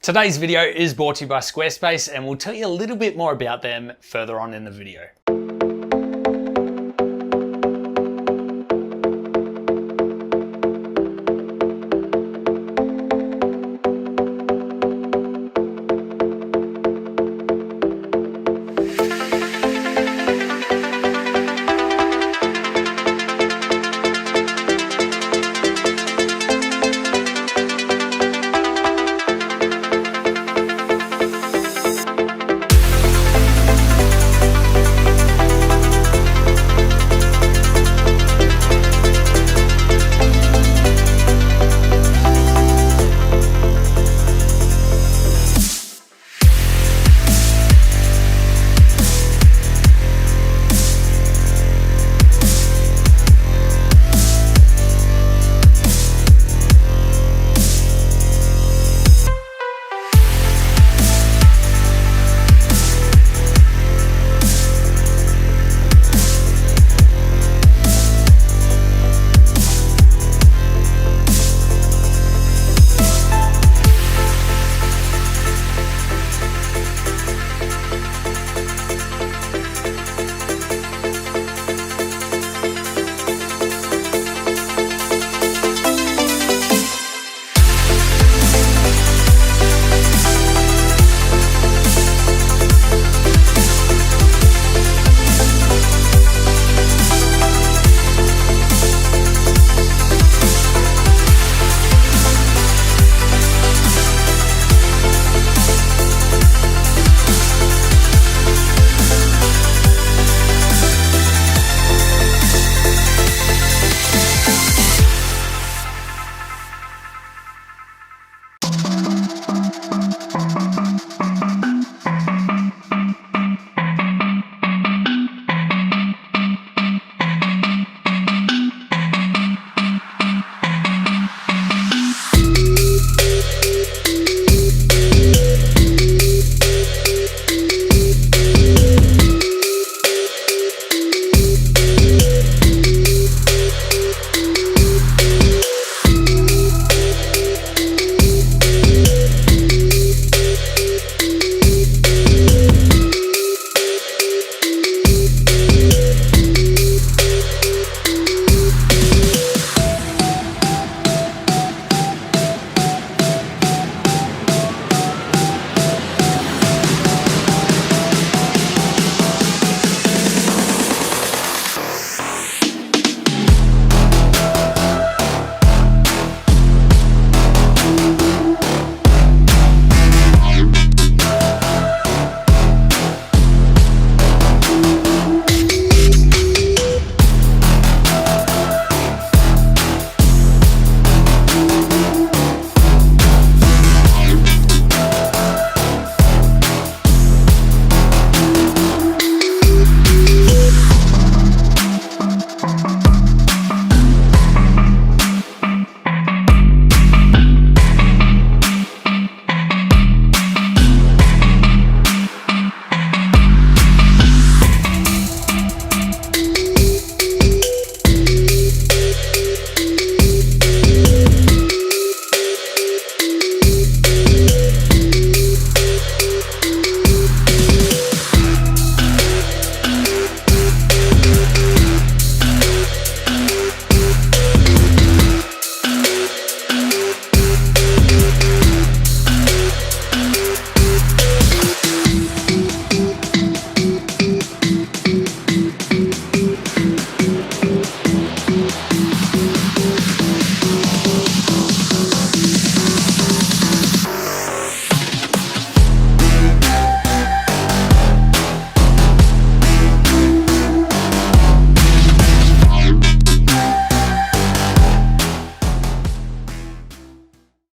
Today's video is brought to you by Squarespace, and we'll tell you a little bit more about them further on in the video.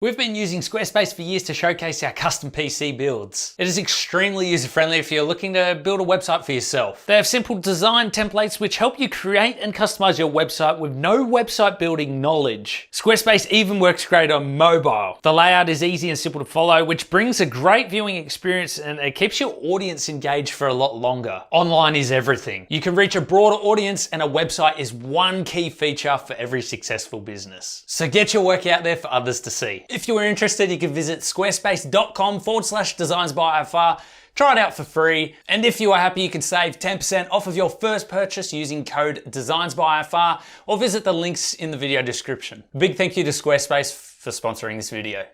We've been using Squarespace for years to showcase our custom PC builds. It is extremely user-friendly if you're looking to build a website for yourself. They have simple design templates which help you create and customize your website with no website building knowledge. Squarespace even works great on mobile. The layout is easy and simple to follow, which brings a great viewing experience and it keeps your audience engaged for a lot longer. Online is everything. You can reach a broader audience and a website is one key feature for every successful business. So get your work out there for others to see. If If you are interested, you can visit squarespace.com/designsbyifr. Try it out for free. And if you are happy, you can save 10% off of your first purchase using code designsbyifr, or visit the links in the video description. Big thank you to Squarespace for sponsoring this video.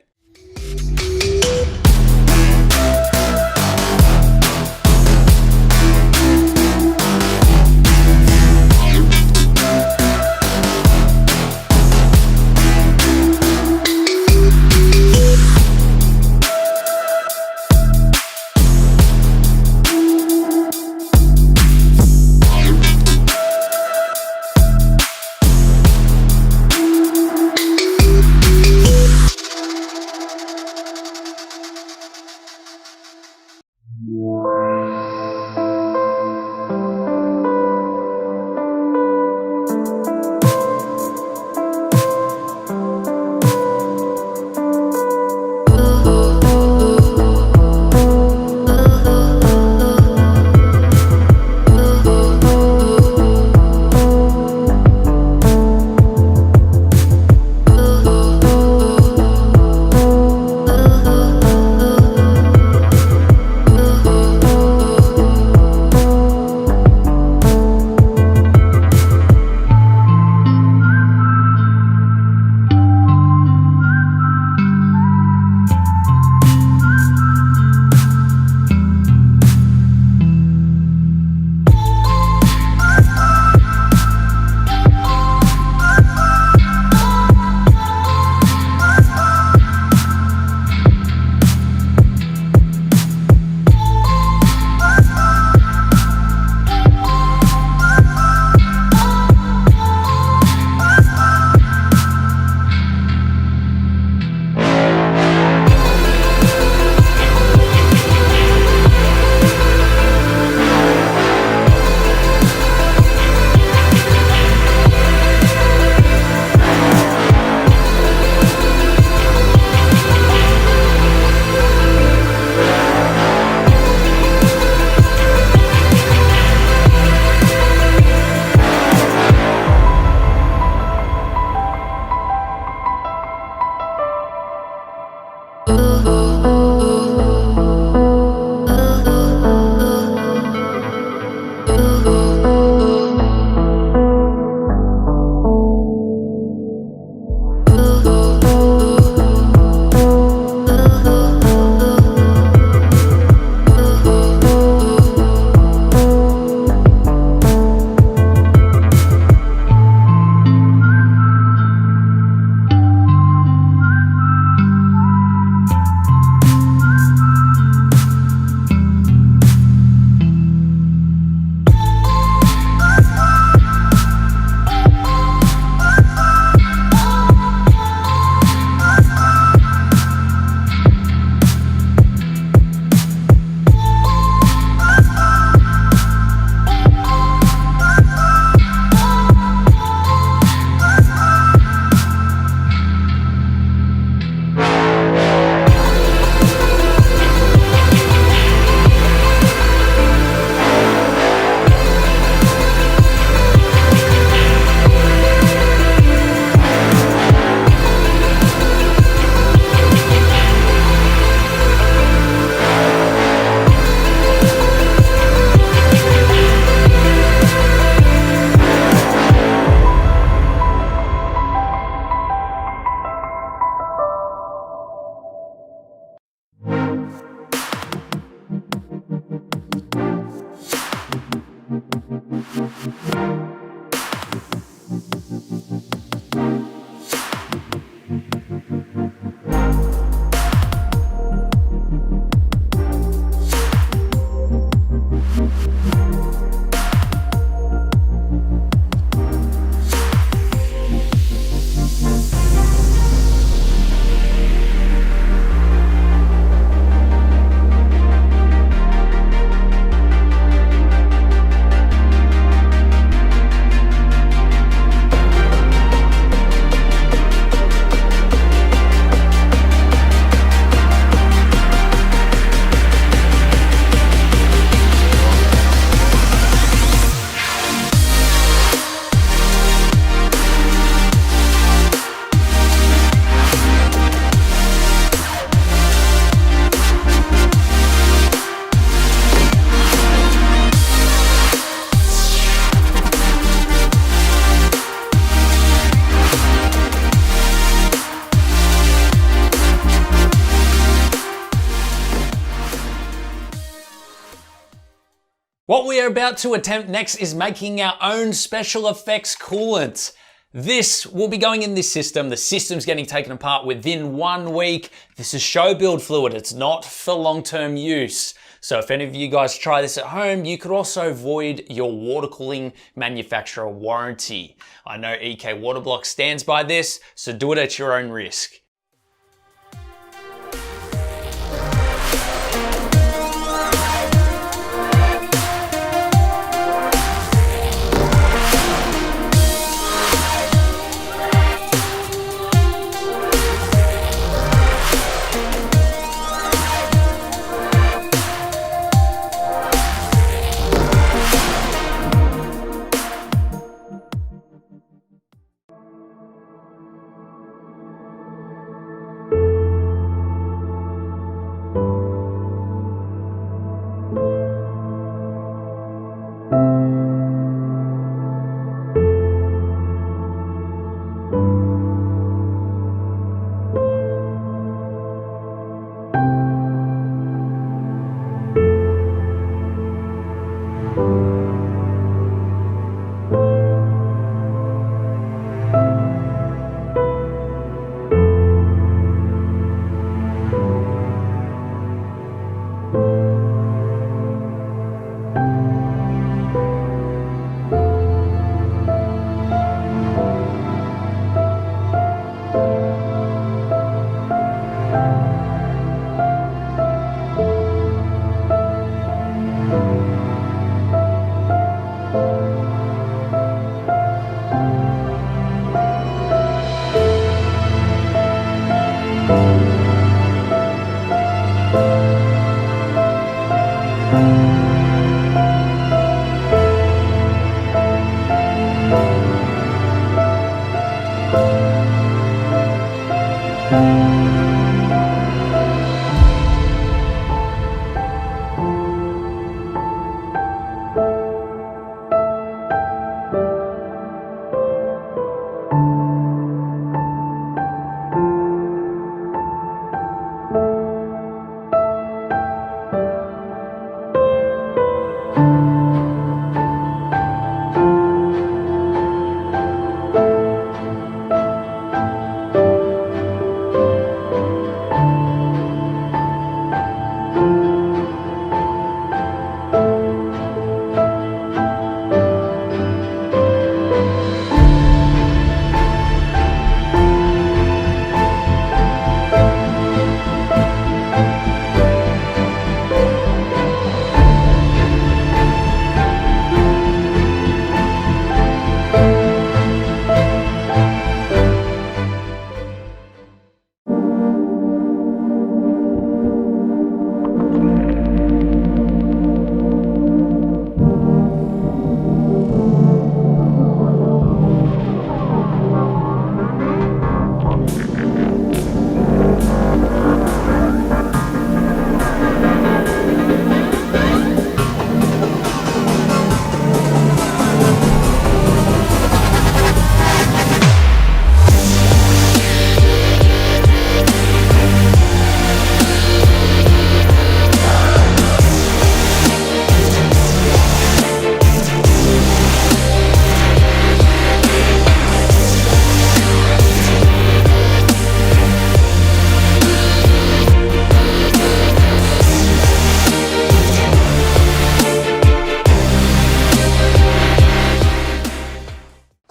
What we are about to attempt next is making our own special effects coolant. This will be going in this system. The system's getting taken apart within 1 week. This is show build fluid. It's not for long-term use. So if any of you guys try this at home, you could also void your water cooling manufacturer warranty. I know EK Waterblock stands by this, so do it at your own risk.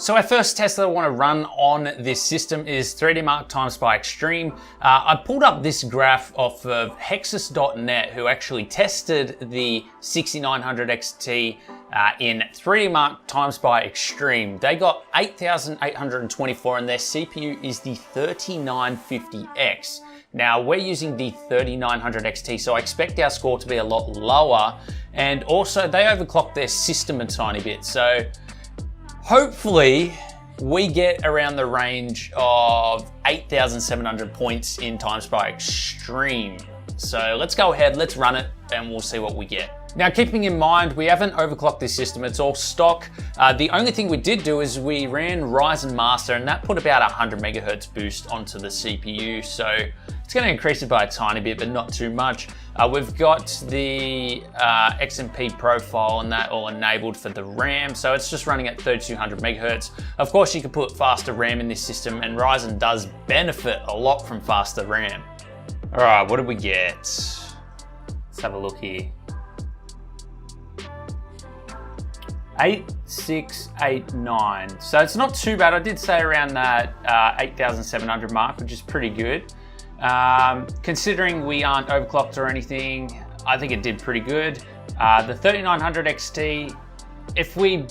So our first test that I want to run on this system is 3D Mark times by Extreme. I pulled up this graph off of Hexus.net, who actually tested the 6900 XT in 3D Mark times by Extreme. They got 8,824 and their CPU is the 3950X. Now we're using the 3900 XT, so I expect our score to be a lot lower. And also they overclocked their system a tiny bit. So hopefully we get around the range of 8,700 points in times by Extreme. So let's go ahead, let's run it, and we'll see what we get. Now, keeping in mind, we haven't overclocked this system, it's all stock. The only thing we did do is we ran Ryzen Master, and that put about 100 megahertz boost onto the CPU. So It's going to increase it by a tiny bit, but not too much. We've got the XMP profile and that all enabled for the RAM, so it's just running at 3200 megahertz. Of course, you can put faster RAM in this system, and Ryzen does benefit a lot from faster RAM. All right, what did we get? Let's have a look here. 8689. So it's not too bad. I did say around that 8700 mark, which is pretty good. Considering we aren't overclocked or anything, I think it did pretty good. The 3900 XT, if we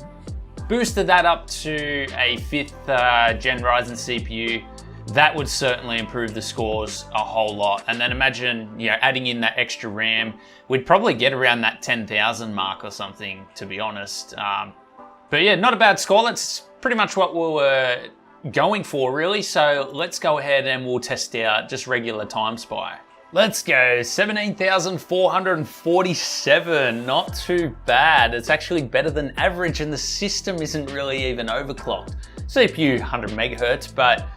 boosted that up to a 5th gen Ryzen CPU, that would certainly improve the scores a whole lot. And then imagine, adding in that extra RAM, we'd probably get around that 10,000 mark or something, to be honest. But yeah, not a bad score. That's pretty much what we were going for, really. So let's go ahead and we'll test out just regular time spy. Let's go, 17,447, not too bad. It's actually better than average, and the system isn't really even overclocked. CPU 100 megahertz, but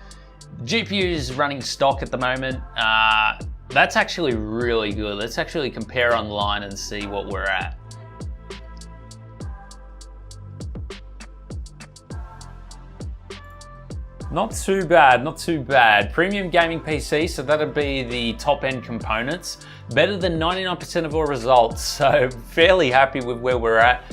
GPU is running stock at the moment. That's actually really good. Let's actually compare online and see what we're at. Not too bad, not too bad. Premium gaming PC, so that'd be the top end components. Better than 99% of our results, so fairly happy with where we're at.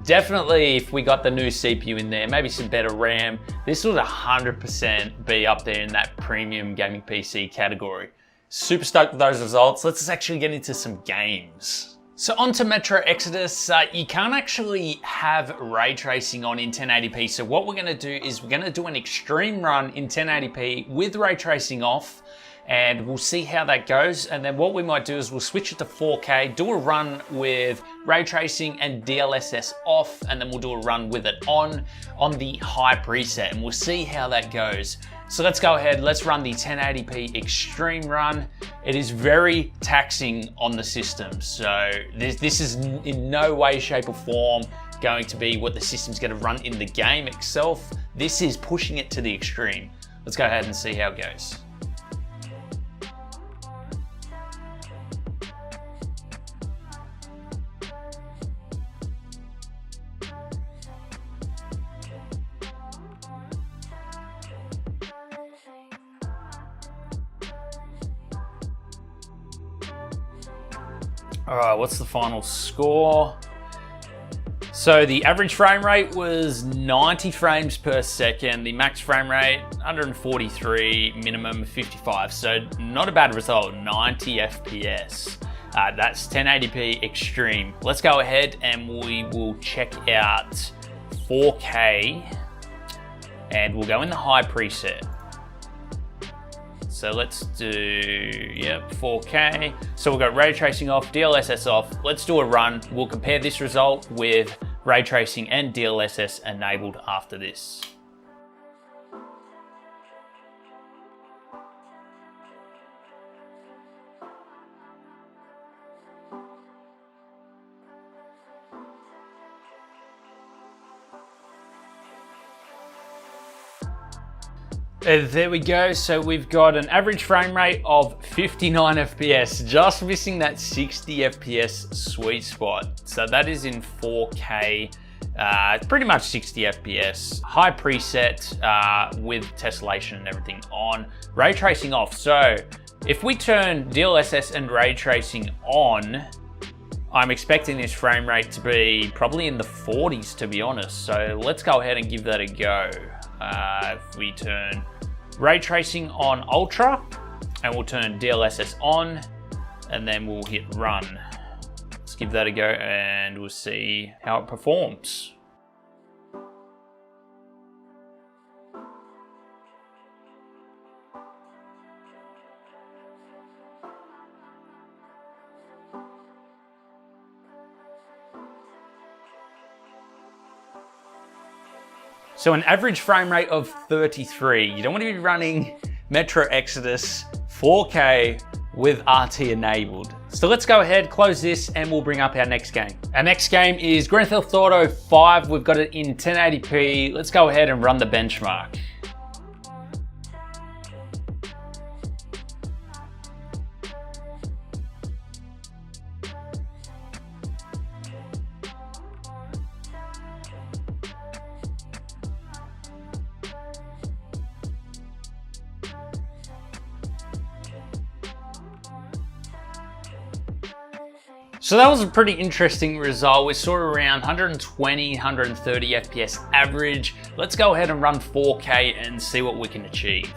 Definitely if we got the new CPU in there, maybe some better RAM, this would 100% be up there in that premium gaming PC category. Super stoked with those results. Let's actually get into some games. So onto Metro Exodus, you can't actually have ray tracing on in 1080p. So what we're gonna do is we're gonna do an extreme run in 1080p with ray tracing off, and we'll see how that goes. And then what we might do is we'll switch it to 4K, do a run with ray tracing and DLSS off, and then we'll do a run with it on the high preset, and we'll see how that goes. So let's go ahead, let's run the 1080p extreme run. It is very taxing on the system. So this is in no way, shape or form going to be what the system's gonna run in the game itself. This is pushing it to the extreme. Let's go ahead and see how it goes. All right, what's the final score? So the average frame rate was 90 frames per second. The max frame rate, 143, minimum 55. So not a bad result, 90 FPS. That's 1080p extreme. Let's go ahead and we will check out 4K, and we'll go in the high preset. So let's do, 4K. So we've got ray tracing off, DLSS off. Let's do a run. We'll compare this result with ray tracing and DLSS enabled after this. There we go. So we've got an average frame rate of 59 FPS, just missing that 60 FPS sweet spot. So that is in 4K, pretty much 60 FPS. High preset with tessellation and everything on. Ray tracing off. So if we turn DLSS and ray tracing on, I'm expecting this frame rate to be probably in the 40s, to be honest. So let's go ahead and give that a go. If we turn ray tracing on ultra, and we'll turn DLSS on, and then we'll hit run. Let's give that a go and we'll see how it performs. So an average frame rate of 33. You don't want to be running Metro Exodus 4K with RT enabled. So let's go ahead, close this, and we'll bring up our next game. Our next game is Grand Theft Auto 5. We've got it in 1080p. Let's go ahead and run the benchmark. So that was a pretty interesting result. We saw around 120, 130 FPS average. Let's go ahead and run 4K and see what we can achieve.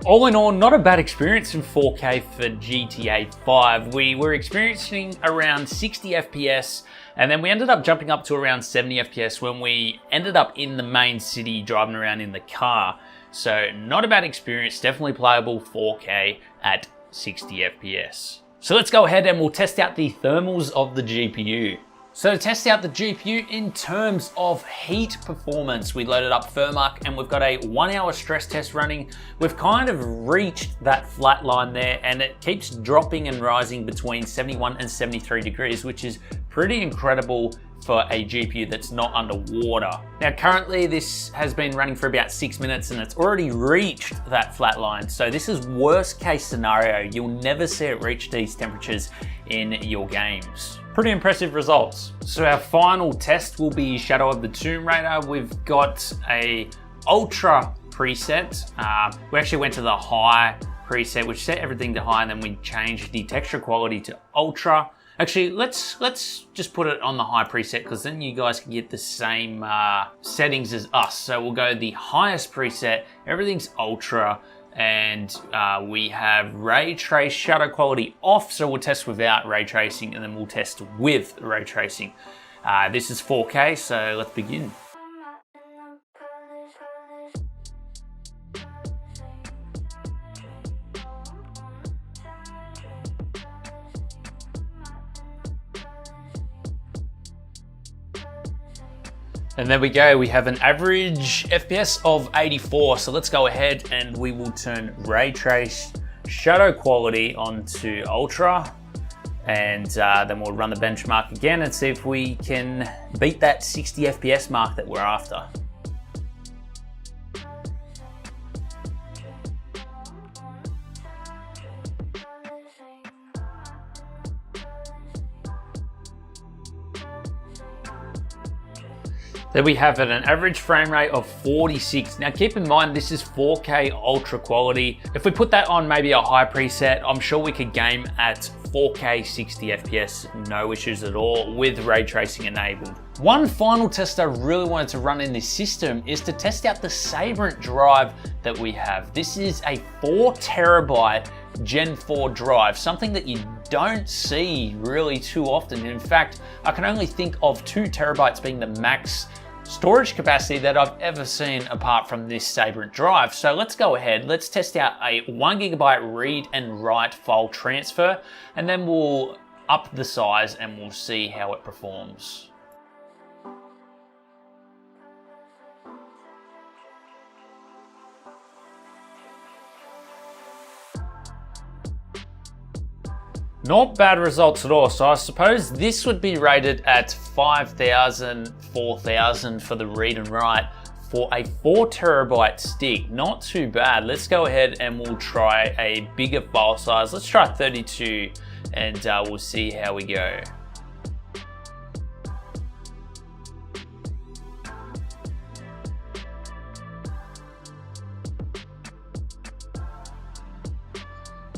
All in all, not a bad experience in 4K for GTA 5. We were experiencing around 60 FPS, and then we ended up jumping up to around 70 FPS when we ended up in the main city driving around in the car. So not a bad experience, definitely playable 4K at 60 FPS. So let's go ahead and we'll test out the thermals of the GPU. So to test out the GPU in terms of heat performance, we loaded up Firmark and we've got a 1 hour stress test running. We've kind of reached that flat line there and it keeps dropping and rising between 71 and 73 degrees, which is pretty incredible for a GPU that's not underwater. Now currently this has been running for about 6 minutes and it's already reached that flat line. So this is worst case scenario. You'll never see it reach these temperatures in your games. Pretty impressive results. So our final test will be Shadow of the Tomb Raider. We've got a ultra preset. We actually went to the high preset, which set everything to high, and then we changed the texture quality to ultra. Actually, let's just put it on the high preset because then you guys can get the same settings as us. So we'll go the highest preset, everything's ultra, and we have ray trace shadow quality off, so we'll test without ray tracing and then we'll test with ray tracing. This is 4K, so let's begin. And there we go, we have an average FPS of 84. So let's go ahead and we will turn ray trace shadow quality onto ultra. And then we'll run the benchmark again and see if we can beat that 60 FPS mark that we're after. There we have it, an average frame rate of 46. Now keep in mind, this is 4K ultra quality. If we put that on maybe a high preset, I'm sure we could game at 4K 60 FPS, no issues at all with ray tracing enabled. One final test I really wanted to run in this system is to test out the Sabrent drive that we have. This is a 4 terabyte Gen 4 drive, something that you don't see really too often. In fact, I can only think of 2 terabytes being the max storage capacity that I've ever seen apart from this Sabrent drive. So let's go ahead, let's test out a 1 gigabyte read and write file transfer, and then we'll up the size and we'll see how it performs. Not bad results at all. So I suppose this would be rated at 5,000, 4,000 for the read and write for a 4 terabyte stick. Not too bad. Let's go ahead and we'll try a bigger file size. Let's try 32 and we'll see how we go.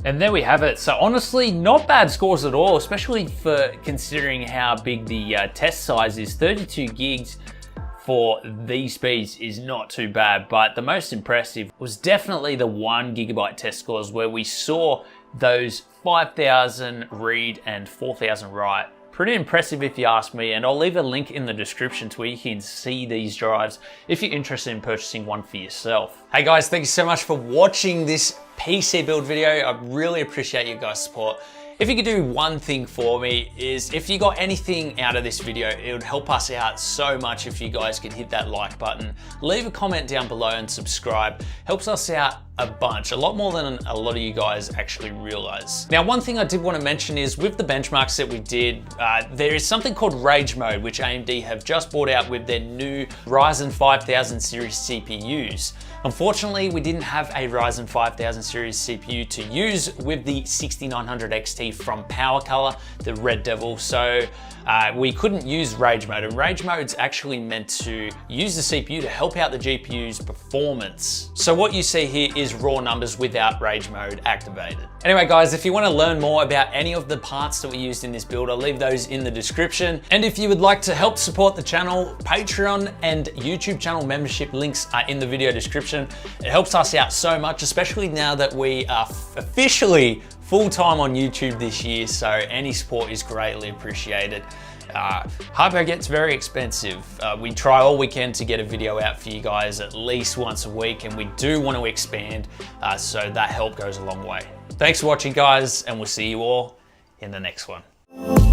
And there we have it. So honestly, not bad scores at all, especially for considering how big the test size is. 32 gigs for these speeds is not too bad, but the most impressive was definitely the 1 gigabyte test scores where we saw those 5,000 read and 4,000 write. Pretty impressive if you ask me, and I'll leave a link in the description to where you can see these drives if you're interested in purchasing one for yourself. Hey guys, thank you so much for watching this PC build video. I really appreciate your guys' support. If you could do one thing for me is if you got anything out of this video, it would help us out so much if you guys could hit that like button, leave a comment down below and subscribe. Helps us out a bunch, a lot more than a lot of you guys actually realize. Now, one thing I did want to mention is with the benchmarks that we did, there is something called Rage Mode, which AMD have just brought out with their new Ryzen 5000 series CPUs. Unfortunately, we didn't have a Ryzen 5000 series CPU to use with the 6900 XT from PowerColor, the Red Devil, so we couldn't use Rage Mode. And Rage Mode's actually meant to use the CPU to help out the GPU's performance. So what you see here is raw numbers without Rage Mode activated. Anyway guys, if you want to learn more about any of the parts that we used in this build, I'll leave those in the description. And if you would like to help support the channel, Patreon and YouTube channel membership links are in the video description. It helps us out so much, especially now that we are officially full-time on YouTube this year, so any support is greatly appreciated. Hyper gets very expensive. We try all we can to get a video out for you guys at least once a week, and we do want to expand, so that help goes a long way. Thanks for watching guys, and we'll see you all in the next one.